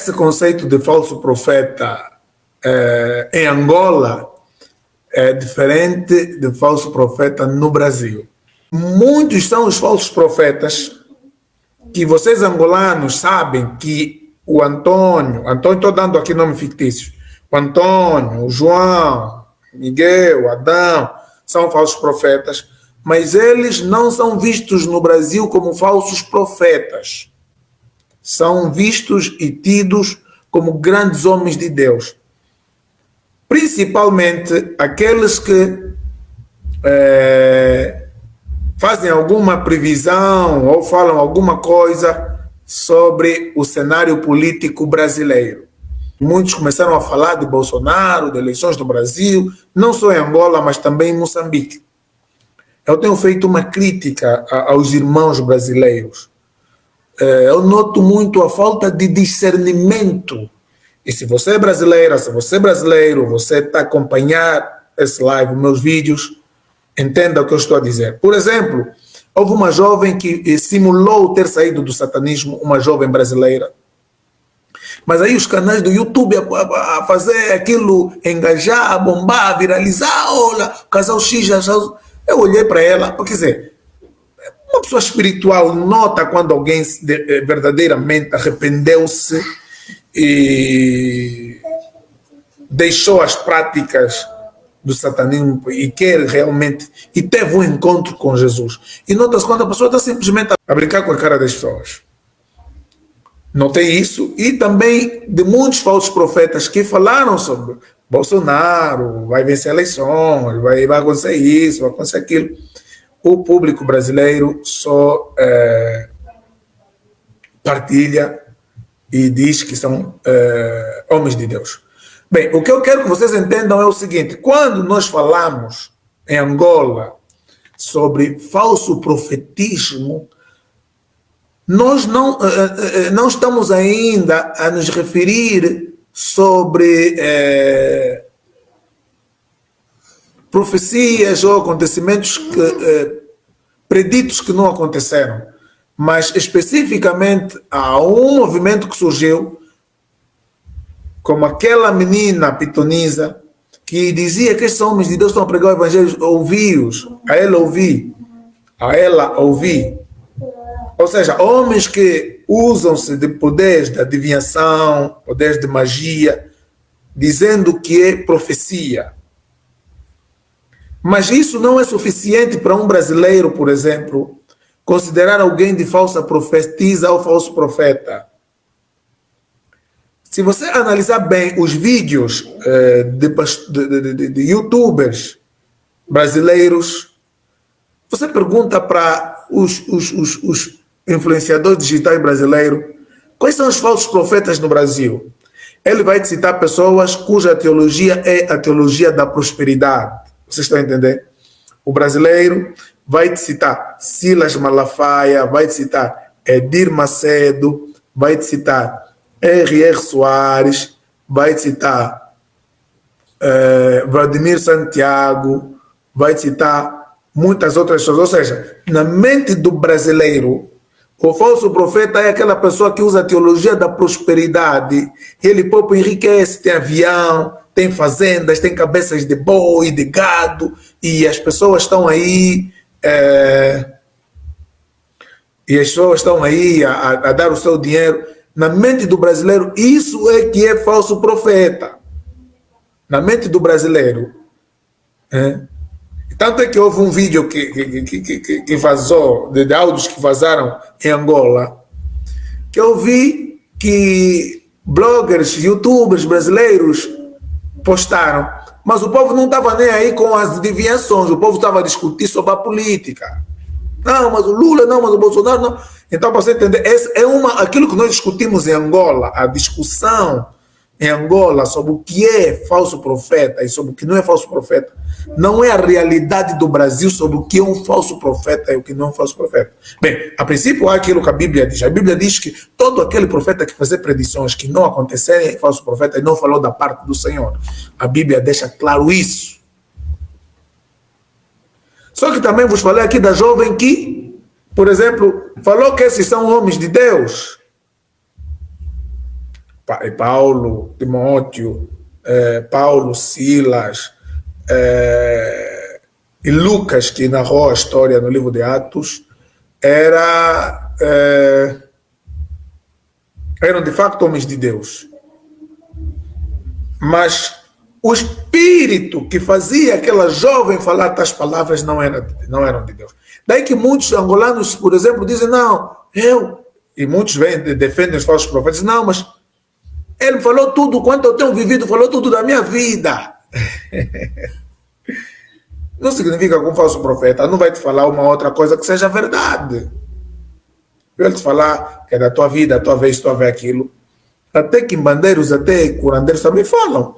esse conceito de falso profeta em Angola é diferente de falso profeta no Brasil. Muitos são os falsos profetas que vocês angolanos sabem que o Antônio, estou dando aqui nome fictício, o Antônio, o João, Miguel, Adão, são falsos profetas, mas eles não são vistos no Brasil como falsos profetas. São vistos e tidos como grandes homens de Deus. Principalmente aqueles que fazem alguma previsão ou falam alguma coisa sobre o cenário político brasileiro. Muitos começaram a falar de Bolsonaro, de eleições no Brasil, não só em Angola, mas também em Moçambique. Eu tenho feito uma crítica aos irmãos brasileiros. Eu noto muito a falta de discernimento. E se você é brasileira, se você é brasileiro, você está a acompanhar esse live, meus vídeos, entenda o que eu estou a dizer. Por exemplo, houve uma jovem que simulou ter saído do satanismo, uma jovem brasileira. Mas aí os canais do YouTube a fazer aquilo, engajar, a bombar, a viralizar, olha, o casal X, eu olhei para ela, quer dizer, uma pessoa espiritual nota quando alguém verdadeiramente arrependeu-se e deixou as práticas do satanismo e quer realmente, e teve um encontro com Jesus. E nota-se quando a pessoa está simplesmente a brincar com a cara das pessoas. Notei isso, e também de muitos falsos profetas que falaram sobre Bolsonaro, vai vencer eleições, vai acontecer isso, vai acontecer aquilo. O público brasileiro só partilha e diz que são homens de Deus. Bem, o que eu quero que vocês entendam é o seguinte: quando nós falamos em Angola sobre falso profetismo, nós não estamos ainda a nos referir sobre profecias ou acontecimentos preditos que não aconteceram, mas especificamente há um movimento que surgiu, como aquela menina pitonisa que dizia que esses homens de Deus estão a pregar o evangelho, ouvi-os, a ela ouvi. Ou seja, homens que usam-se de poderes de adivinhação, poderes de magia, dizendo que é profecia. Mas isso não é suficiente para um brasileiro, por exemplo, considerar alguém de falsa profetisa ou falso profeta. Se você analisar bem os vídeos de youtubers brasileiros, você pergunta para os influenciadores digitais brasileiros quais são os falsos profetas no Brasil. Ele vai te citar pessoas cuja teologia é a teologia da prosperidade. Vocês estão a entender? O brasileiro vai te citar Silas Malafaia, vai te citar Edir Macedo, vai te citar R.R. Soares, vai te citar Vladimir Santiago, vai te citar muitas outras pessoas. Ou seja, na mente do brasileiro, o falso profeta é aquela pessoa que usa a teologia da prosperidade. Ele próprio enriquece, tem avião, tem fazendas, tem cabeças de boi, de gado, e as pessoas estão aí a dar o seu dinheiro. Na mente do brasileiro, isso é que é falso profeta. Na mente do brasileiro. Tanto é que houve um vídeo que vazou, de áudios que vazaram em Angola, que eu vi que bloggers, youtubers brasileiros postaram, mas o povo não estava nem aí com as adivinhações, o povo estava a discutir sobre a política. Não, mas o Lula não, mas o Bolsonaro não. Então, para você entender, aquilo que nós discutimos em Angola, a discussão em Angola sobre o que é falso profeta e sobre o que não é falso profeta, não é a realidade do Brasil sobre o que é um falso profeta e o que não é um falso profeta. Bem, a princípio há aquilo que a Bíblia diz. A Bíblia diz que todo aquele profeta que fazer predições que não acontecerem é falso profeta e não falou da parte do Senhor. A Bíblia deixa claro isso. Só que também vos falei aqui da jovem que, por exemplo, falou que esses são homens de Deus. Paulo, Timóteo, Paulo, Silas, e Lucas, que narrou a história no livro de Atos, eram de facto homens de Deus. Mas o espírito que fazia aquela jovem falar tais palavras não eram de Deus. Daí que muitos angolanos, por exemplo, dizem, não, e muitos defendem os falsos profetas, não, mas ele falou tudo quanto eu tenho vivido, falou tudo da minha vida. Não significa que um falso profeta não vai te falar uma outra coisa que seja verdade. Ele te falar que é da tua vida, a tua vez, tua vez aquilo. Até quimbandeiros, até curandeiros também falam.